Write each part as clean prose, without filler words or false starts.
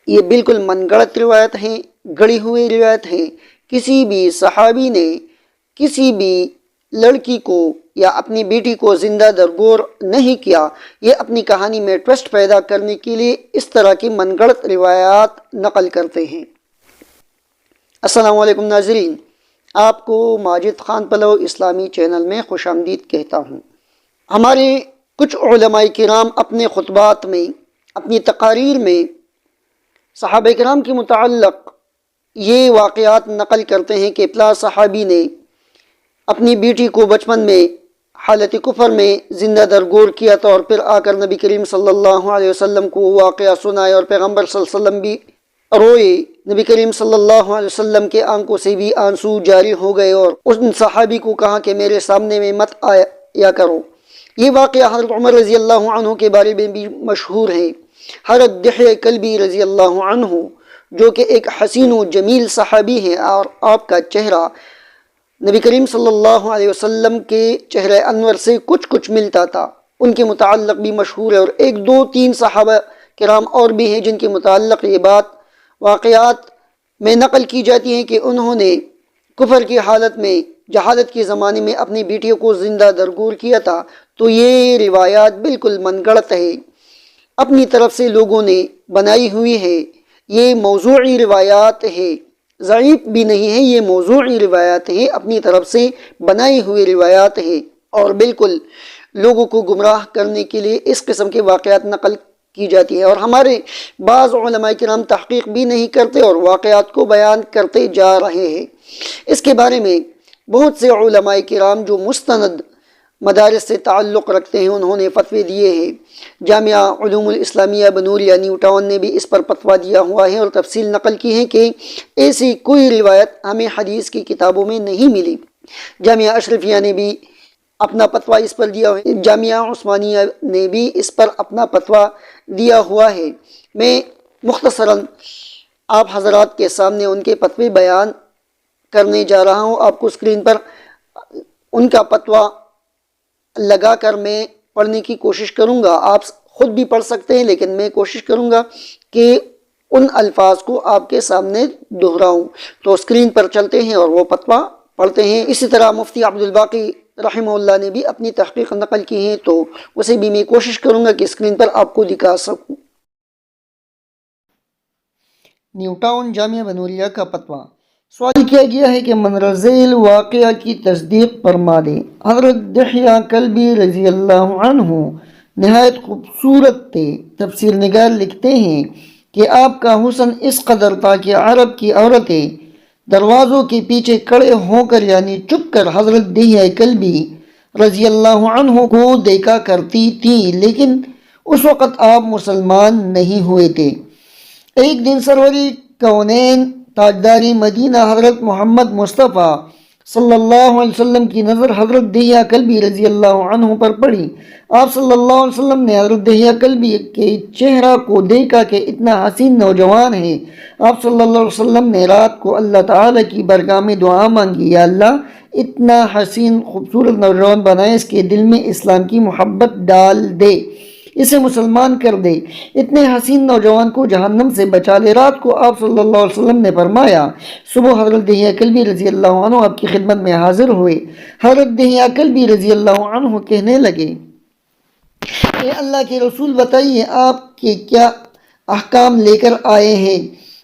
یہ بالکل من گڑت روایت ہیں، گڑی ہوئی روایت ہیں۔ کسی بھی صحابی نے کسی بھی لڑکی کو یا اپنی بیٹی کو زندہ درگور نہیں کیا۔ یہ اپنی کہانی میں ٹوسٹ پیدا کرنے کے لیے اس طرح کی من گڑت روایات نقل کرتے ہیں۔ السلام علیکم ناظرین، آپ کو ماجد خان پلو اسلامی چینل میں خوش آمدید کہتا ہوں۔ ہمارے کچھ علماء کرام اپنے خطبات میں، اپنی تقاریر میں صحابہ کرام کے متعلق یہ واقعات نقل کرتے ہیں کہ فلاں صحابی نے اپنی بیٹی کو بچپن میں حالت کفر میں زندہ درگور کیا تھا، اور پھر آ کر نبی کریم صلی اللہ علیہ وسلم کو واقعہ سنائے، اور پیغمبر صلی اللہ علیہ وسلم بھی روئے۔ نبی کریم صلی اللہ علیہ وسلم کے آنکھوں سے بھی آنسو جاری ہو گئے، اور ان صحابی کو کہا کہ میرے سامنے میں مت آیا کرو۔ یہ واقعہ حضرت عمر رضی اللہ عنہ کے بارے میں بھی مشہور ہے۔ حضرت دحیہ کلبی رضی اللہ عنہ جو کہ ایک حسین و جمیل صحابی ہیں، اور آپ کا چہرہ نبی کریم صلی اللہ علیہ وسلم کے چہرہ انور سے کچھ ملتا تھا، ان کے متعلق بھی مشہور ہے۔ اور ایک دو تین صحابہ کرام اور بھی ہیں جن کے متعلق یہ بات واقعات میں نقل کی جاتی ہے کہ انہوں نے کفر کی حالت میں، جہالت کے زمانے میں اپنی بیٹیوں کو زندہ درگور کیا تھا۔ تو یہ روایات بالکل من گڑت ہے، اپنی طرف سے لوگوں نے بنائی ہوئی ہے۔ یہ موضوعی روایات ہے، ضعیف بھی نہیں ہے، یہ موضوعی روایات ہے، اپنی طرف سے بنائی ہوئی روایات ہے، اور بالکل لوگوں کو گمراہ کرنے کے لیے اس قسم کے واقعات نقل کی جاتی ہے۔ اور ہمارے بعض علماء کرام تحقیق بھی نہیں کرتے اور واقعات کو بیان کرتے جا رہے ہیں۔ اس کے بارے میں بہت سے علماء کرام جو مستند مدارس سے تعلق رکھتے ہیں انہوں نے فتوے دیے ہیں۔ جامعہ علوم الاسلامیہ بنوریا نیو ٹاؤن نے بھی اس پر فتویٰ دیا ہوا ہے اور تفصیل نقل کی ہے کہ ایسی کوئی روایت ہمیں حدیث کی کتابوں میں نہیں ملی۔ جامعہ اشرفیہ نے بھی اپنا فتویٰ اس پر دیا ہے، جامعہ عثمانیہ نے بھی اس پر اپنا فتویٰ دیا ہوا ہے۔ میں مختصراً آپ حضرات کے سامنے ان کے فتوے بیان کرنے جا رہا ہوں۔ آپ کو اسکرین پر ان کا فتویٰ لگا کر میں پڑھنے کی کوشش کروں گا۔ آپ خود بھی پڑھ سکتے ہیں، لیکن میں کوشش کروں گا کہ ان الفاظ کو آپ کے سامنے دہراؤں۔ تو اسکرین پر چلتے ہیں اور وہ فتویٰ پڑھتے ہیں۔ اسی طرح مفتی عبدالباقی رحمہ اللہ نے بھی اپنی تحقیق نقل کی ہے، تو اسے بھی میں کوشش کروں گا کہ اسکرین پر آپ کو دکھا سکوں۔ نیو ٹاؤن جامعہ بنوریا کا فتویٰ۔ سوال کیا گیا ہے کہ مندرجہ ذیل واقعہ کی تصدیق فرما دیں۔ حضرت دحیہ کلبی رضی اللہ عنہ نہایت خوبصورت تھے۔ تفسیر نگار لکھتے ہیں کہ آپ کا حسن اس قدر تھا کہ عرب کی عورتیں دروازوں کے پیچھے کھڑے ہو کر یعنی چھپ کر حضرت دحیہ کلبی رضی اللہ عنہ کو دیکھا کرتی تھیں، لیکن اس وقت آپ مسلمان نہیں ہوئے تھے۔ ایک دن سرور کونین تاجداری مدینہ حضرت محمد مصطفیٰ صلی اللہ علیہ وسلم کی نظر حضرت دحیہ کلبی رضی اللہ عنہ پر پڑی۔ آپ صلی اللہ علیہ وسلم نے حضرت دحیہ کلبی کے چہرہ کو دیکھا کہ اتنا حسین نوجوان ہے۔ آپ صلی اللہ علیہ وسلم نے رات کو اللہ تعالیٰ کی بارگاہ میں دعا مانگی، یا اللہ اتنا حسین خوبصورت نوجوان بنائے، اس کے دل میں اسلام کی محبت ڈال دے، اسے مسلمان کر دے، اتنے حسین نوجوان کو جہنم سے بچا لے۔ رات کو آپ صلی اللہ علیہ وسلم نے فرمایا۔ صبح حضرت دحیہ کلبی رضی اللہ عنہ آپ کی خدمت میں حاضر ہوئے۔ حضرت دحیہ کلبی رضی اللہ عنہ کہنے لگے، اے اللہ کے رسول، بتائیے آپ کے کیا احکام لے کر آئے ہیں؟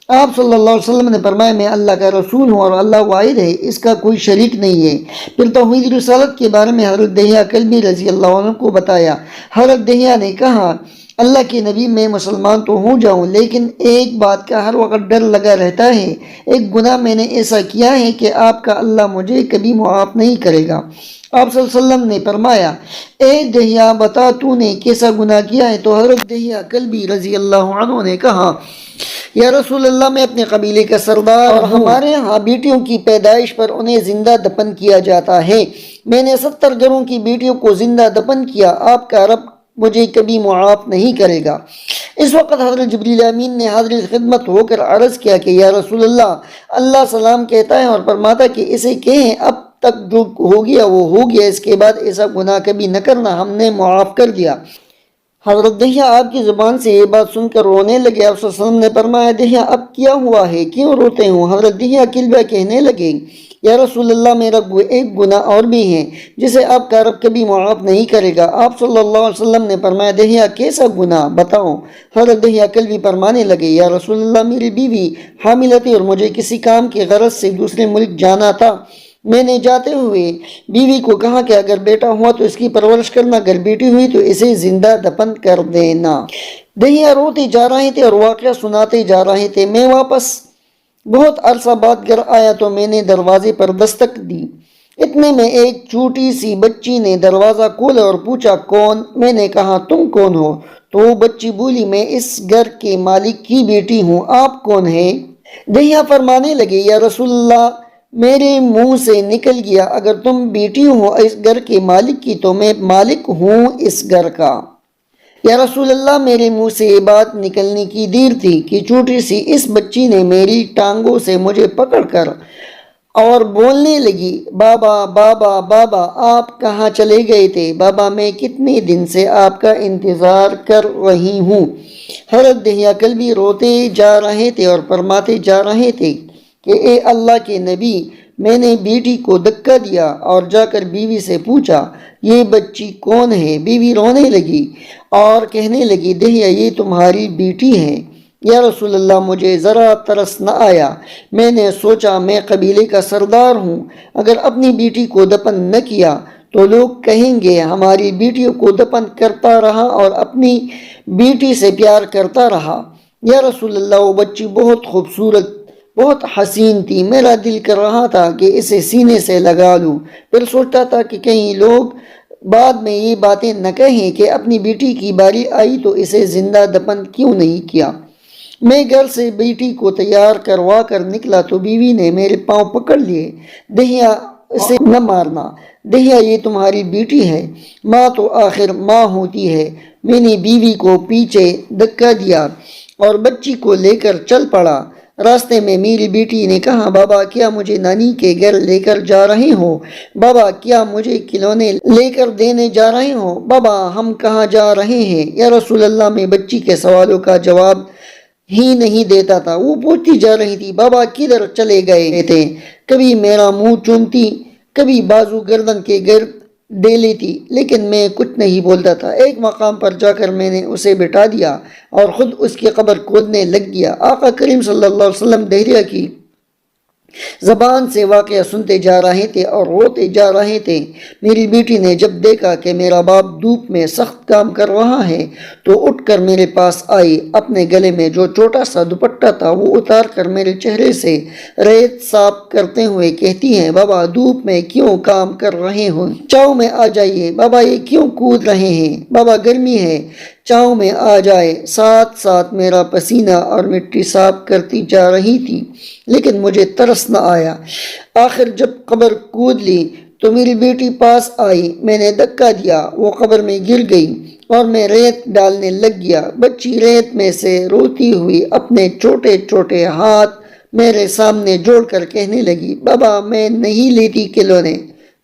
آپ صلی اللہ علیہ وسلم نے فرمایا، میں اللہ کا رسول ہوں اور اللہ واحد ہے، اس کا کوئی شریک نہیں ہے۔ پھر توحید رسالت کے بارے میں حضرت دحیہ کلبی رضی اللہ عنہ کو بتایا۔ حضرت دحیہ نے کہا، اللہ کے نبی، میں مسلمان تو ہو جاؤں، لیکن ایک بات کا ہر وقت ڈر لگا رہتا ہے، ایک گناہ میں نے ایسا کیا ہے کہ آپ کا اللہ مجھے کبھی معاف نہیں کرے گا۔ آپ صلی اللہ علیہ وسلم نے فرمایا، اے دحیہ بتا تو نے کیسا گناہ کیا ہے؟ تو حضرت دحیہ کلبی رضی اللہ عنہ نے کہا، یا رسول اللہ، میں اپنے قبیلے کا سردار اور ہمارے ہاں بیٹیوں کی پیدائش پر انہیں زندہ دفن کیا جاتا ہے۔ میں نے 70 گھروں کی بیٹیوں کو زندہ دفن کیا، آپ کا رب مجھے کبھی معاف نہیں کرے گا۔ اس وقت حضرت جبریل امین نے حاضر خدمت ہو کر عرض کیا کہ یا رسول اللہ، اللہ سلام کہتا ہے اور فرماتا کہ اسے کہیں اب تک جو ہو گیا وہ ہو گیا، اس کے بعد ایسا گناہ کبھی نہ کرنا، ہم نے معاف کر دیا۔ حضرت دہیا آپ کی زبان سے یہ بات سن کر رونے لگے۔ آپ صلی اللہ علیہ وسلم نے فرمایا دہیا اب کیا ہوا ہے، کیوں روتے ہو؟ حضرت دہیا کلبہ کہنے لگے یا رسول اللہ میرا ایک گناہ اور بھی ہے جسے آپ کا رب کبھی معاف نہیں کرے گا۔ آپ صلی اللہ علیہ وسلم نے فرمایا دہیا کیسا گناہ بتاؤ؟ حضرت دہیا کلبی فرمانے لگے یا رسول اللہ میری بیوی حاملہ تھی اور مجھے کسی کام کی غرض سے دوسرے ملک جانا تھا۔ میں نے جاتے ہوئے بیوی کو کہا کہ اگر بیٹا ہوا تو اس کی پرورش کرنا، اگر بیٹی ہوئی تو اسے زندہ دفن کر دینا۔ دہیا روتے جا رہے تھے اور واقعہ سناتے جا رہے تھے۔ میں واپس بہت عرصہ بعد گھر آیا تو میں نے دروازے پر دستک دی۔ اتنے میں ایک چھوٹی سی بچی نے دروازہ کھولا اور پوچھا کون؟ میں نے کہا تم کون ہو؟ تو وہ بچی بولی میں اس گھر کے مالک کی بیٹی ہوں، آپ کون ہیں؟ دہیا فرمانے لگے یا رسول اللہ میرے منہ سے نکل گیا اگر تم بیٹی ہو اس گھر کے مالک کی تو میں مالک ہوں اس گھر کا۔ یا رسول اللہ میرے منہ سے یہ بات نکلنے کی دیر تھی کہ چھوٹی سی اس بچی نے میری ٹانگوں سے مجھے پکڑ کر اور بولنے لگی بابا بابا بابا آپ کہاں چلے گئے تھے؟ بابا میں کتنے دن سے آپ کا انتظار کر رہی ہوں۔ حضرت دہیا کلبی روتے جا رہے تھے اور فرماتے جا رہے تھے کہ اے اللہ کے نبی میں نے بیٹی کو دھکا دیا اور جا کر بیوی سے پوچھا یہ بچی کون ہے؟ بیوی رونے لگی اور کہنے لگی دہیا یہ تمہاری بیٹی ہے۔ یا رسول اللہ مجھے ذرا ترس نہ آیا، میں نے سوچا میں قبیلے کا سردار ہوں، اگر اپنی بیٹی کو دفن نہ کیا تو لوگ کہیں گے ہماری بیٹیوں کو دفن کرتا رہا اور اپنی بیٹی سے پیار کرتا رہا۔ یا رسول اللہ وہ بچی بہت خوبصورت بہت حسین تھی، میرا دل کر رہا تھا کہ اسے سینے سے لگا لوں، پھر سوچتا تھا کہ کہیں لوگ بعد میں یہ باتیں نہ کہیں کہ اپنی بیٹی کی باری آئی تو اسے زندہ دفن کیوں نہیں کیا۔ میں گھر سے بیٹی کو تیار کروا کر نکلا تو بیوی نے میرے پاؤں پکڑ لیے، دہیا اسے نہ مارنا، دہیا یہ تمہاری بیٹی ہے، ماں تو آخر ماں ہوتی ہے۔ میں نے بیوی کو پیچھے دھکا دیا اور بچی کو لے کر چل پڑا۔ راستے میں میری بیٹی نے کہا بابا کیا مجھے نانی کے گھر لے کر جا رہے ہو؟ بابا کیا مجھے کھلونے لے کر دینے جا رہے ہو؟ بابا ہم کہاں جا رہے ہیں؟ یا رسول اللہ میں بچی کے سوالوں کا جواب ہی نہیں دیتا تھا، وہ پوچھتی جا رہی تھی بابا کدھر چلے گئے تھے؟ کبھی میرا منہ چومتی، کبھی بازو گردن کے گرد دے لیتی، لیکن میں کچھ نہیں بولتا تھا۔ ایک مقام پر جا کر میں نے اسے بٹھا دیا اور خود اس کی قبر کھودنے لگ گیا۔ آقا کریم صلی اللہ علیہ وسلم دہیا کی زبان سے واقعہ سنتے جا رہے تھے اور روتے جا رہے تھے۔ میری بیٹی نے جب دیکھا کہ میرا باپ دھوپ میں سخت کام کر رہا ہے تو اٹھ کر میرے پاس آئی، اپنے گلے میں جو چھوٹا سا دوپٹہ تھا وہ اتار کر میرے چہرے سے ریت صاف کرتے ہوئے کہتی ہیں بابا دھوپ میں کیوں کام کر رہے ہو؟ چاؤ میں آ جائیے۔ بابا یہ کیوں کود رہے ہیں؟ بابا گرمی ہے، چاؤ میں آ جائے۔ ساتھ ساتھ میرا پسینہ اور مٹی صاف کرتی جا رہی تھی، لیکن مجھے ترس نہ آیا۔ آخر جب قبر کود لی تو میری بیٹی پاس آئی، میں نے دھکا دیا، وہ قبر میں گر گئی اور میں ریت ڈالنے لگ گیا۔ بچی ریت میں سے روتی ہوئی اپنے چھوٹے چھوٹے ہاتھ میرے سامنے جوڑ کر کہنے لگی بابا میں نہیں لیتی کھلونے،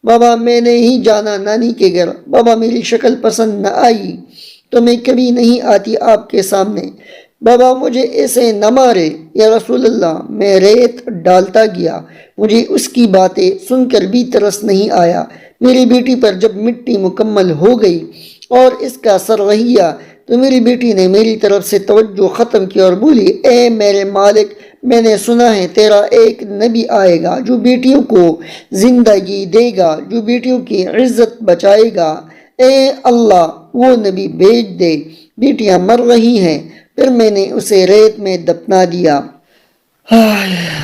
بابا میں نہیں جانا نانی کے گھر، بابا میری شکل پسند نہ آئی تو میں کبھی نہیں آتی آپ کے سامنے، بابا مجھے ایسے نہ مارے۔ یا رسول اللہ میں ریت ڈالتا گیا، مجھے اس کی باتیں سن کر بھی ترس نہیں آیا۔ میری بیٹی پر جب مٹی مکمل ہو گئی اور اس کا سر رہ گیا تو میری بیٹی نے میری طرف سے توجہ ختم کی اور بولی اے میرے مالک میں نے سنا ہے تیرا ایک نبی آئے گا جو بیٹیوں کو زندگی دے گا، جو بیٹیوں کی عزت بچائے گا، اے اللہ وہ نبی بھیج دے، بیٹیاں مر رہی ہیں۔ پھر میں نے اسے ریت میں دفنا دیا۔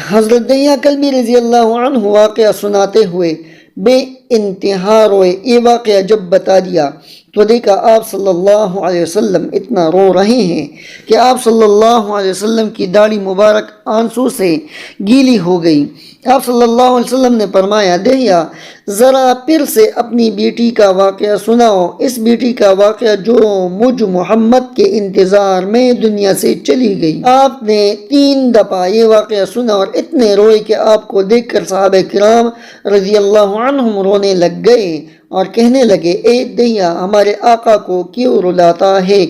حضرت دہیا کلبی رضی اللہ عنہ واقعہ سناتے ہوئے بے انتہا روئے۔ یہ واقعہ جب بتا دیا تو دیکھا آپ صلی اللہ علیہ وسلم اتنا رو رہے ہیں کہ آپ صلی اللہ علیہ وسلم کی داڑھی مبارک آنسو سے گیلی ہو گئی۔ آپ صلی اللہ علیہ وسلم نے فرمایا دہیا ذرا پھر سے اپنی بیٹی کا واقعہ سناؤ، اس بیٹی کا واقعہ جو مجھ محمد کے انتظار میں دنیا سے چلی گئی۔ آپ نے 3 دفعہ یہ واقعہ سنا اور اتنے روئے کہ آپ کو دیکھ کر صحابہ کرام رضی اللہ عنہم رونے لگ گئے اور کہنے لگے اے دہیا ہمارے آقا کو کیوں رلاتا ہے،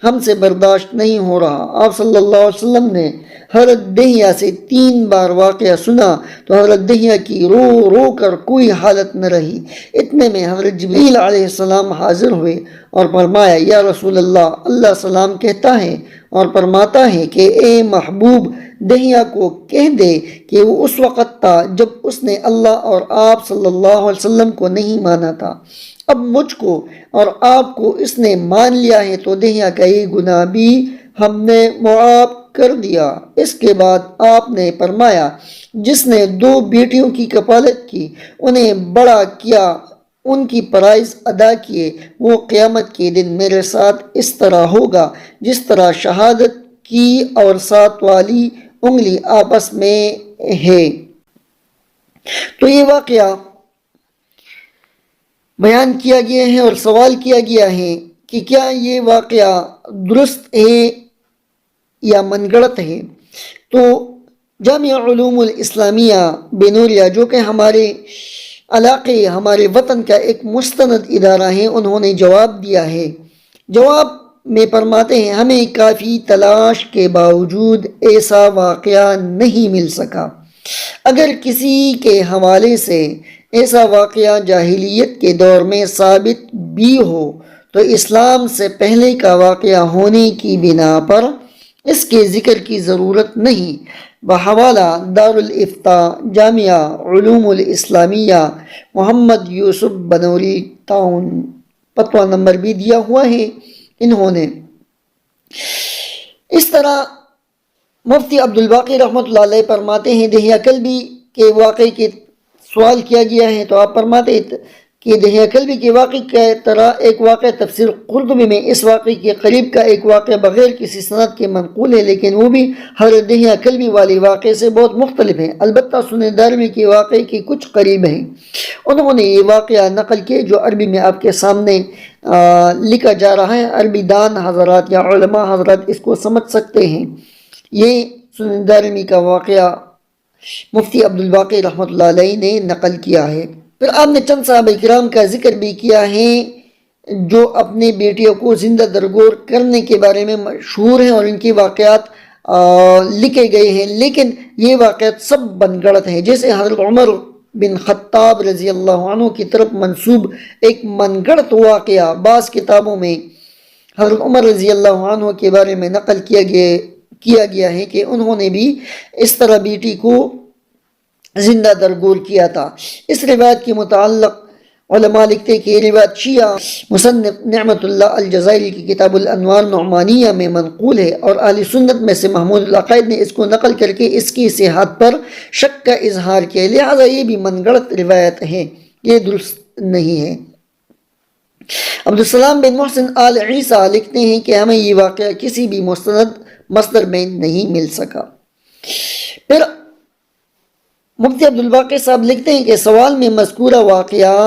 ہم سے برداشت نہیں ہو رہا۔ آپ صلی اللہ علیہ وسلم نے حضرت دہیا سے 3 بار واقعہ سنا تو حضرت دہیا کی رو رو کر کوئی حالت نہ رہی۔ اتنے میں حضرت جبریل علیہ السلام حاضر ہوئے اور فرمایا یا رسول اللہ، اللہ سلام کہتا ہے اور فرماتا ہے کہ اے محبوب دہیا کو کہہ دے کہ وہ اس وقت تھا جب اس نے اللہ اور آپ صلی اللہ علیہ وسلم کو نہیں مانا تھا، اب مجھ کو اور آپ کو اس نے مان لیا ہے تو دہیا کا یہ گناہ بھی ہم نے معاف کر دیا۔ اس کے بعد آپ نے فرمایا جس نے 2 بیٹیوں کی کفالت کی، انہیں بڑا کیا، ان کی فرائض ادا کیے، وہ قیامت کے دن میرے ساتھ اس طرح ہوگا جس طرح شہادت کی اور 7 والی انگلی آپس میں ہے۔ تو یہ واقعہ بیان کیا گیا ہے اور سوال کیا گیا ہے کہ کیا یہ واقعہ درست ہے یا من گڑت ہے؟ تو جامعہ علوم الاسلامیہ بنوریا جو کہ ہمارے علاقے ہمارے وطن کا ایک مستند ادارہ ہے، انہوں نے جواب دیا ہے۔ جواب میں فرماتے ہیں ہمیں کافی تلاش کے باوجود ایسا واقعہ نہیں مل سکا۔ اگر کسی کے حوالے سے ایسا واقعہ جاہلیت کے دور میں ثابت بھی ہو تو اسلام سے پہلے کا واقعہ ہونے کی بنا پر اس کے ذکر کی ضرورت نہیں۔ بحوالہ دارالافتاء جامعہ علوم الاسلامیہ محمد یوسف بنوری ٹاؤن، فتویٰ نمبر بھی دیا ہوا ہے انہوں نے۔ اس طرح مفتی عبدالباقی رحمۃ اللہ علیہ فرماتے ہیں دہیا کلبی کے واقعے کے سوال کیا گیا ہے تو آپ فرماتے کہ دہیا کلبی کے واقعے کی طرح ایک واقعہ تفسیر قرطبی میں اس واقعے کے قریب کا ایک واقعہ بغیر کسی سند کے منقول ہے، لیکن وہ بھی حضرت دہیا کلبی والی واقعے سے بہت مختلف ہیں، البتہ سنن دارمی کے واقعے کے کچھ قریب ہیں۔ انہوں نے یہ واقعہ نقل کیے جو عربی میں آپ کے سامنے لکھا جا رہا ہے، عربی دان حضرات یا علماء حضرات اس کو سمجھ سکتے ہیں۔ یہ سنن دارمی کا واقعہ مفتی عبدالباقی رحمۃ اللہ علیہ نے نقل کیا ہے۔ پھر آپ نے چند صحابہ کرام کا ذکر بھی کیا ہے جو اپنے بیٹیوں کو زندہ درگور کرنے کے بارے میں مشہور ہیں اور ان کے واقعات لکھے گئے ہیں، لیکن یہ واقعات سب من گڑت ہیں۔ جیسے حضرت عمر بن خطاب رضی اللہ عنہ کی طرف منسوب ایک من گڑت واقعہ بعض کتابوں میں حضرت عمر رضی اللہ عنہ کے بارے میں نقل کیا گیا ہے کہ انہوں نے بھی اس طرح بیٹی کو زندہ درگور کیا تھا۔ اس روایت کے متعلق علماء لکھتے کہ یہ روایت شیعہ مصنف نعمت اللہ الجزائری کی کتاب الانوار نعمانیہ میں منقول ہے، اور اہل سنت میں سے محمود العقائد نے اس کو نقل کر کے اس کی صحت پر شک کا اظہار کیا، لہذا یہ بھی من گڑت روایت ہے، یہ درست نہیں ہے۔ عبدالسلام بن محسن آل عیسیٰ لکھتے ہیں کہ ہمیں یہ واقعہ کسی بھی مستند مصدر میں نہیں مل سکا۔ پھر مفتی عبدالباقی صاحب لکھتے ہیں کہ سوال میں مذکورہ واقعہ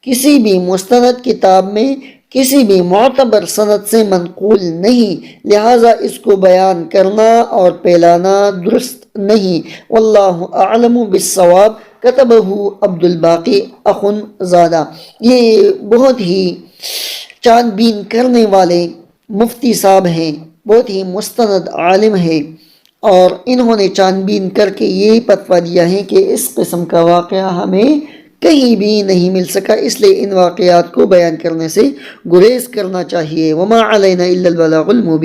کسی بھی مستند کتاب میں کسی بھی معتبر سند سے منقول نہیں، لہٰذا اس کو بیان کرنا اور پھیلانا درست نہیں۔ واللہ اعلم بالصواب، کتبہ عبدالباقی اخن زادہ۔ یہ بہت ہی چاند بین کرنے والے مفتی صاحب ہیں، بہت ہی مستند عالم ہیں، اور انہوں نے چاند بین کر کے یہی فتویٰ دیا ہے کہ اس قسم کا واقعہ ہمیں کہیں بھی نہیں مل سکا، اس لیے ان واقعات کو بیان کرنے سے گریز کرنا چاہیے۔ وما علینا الا البلاغ المبین۔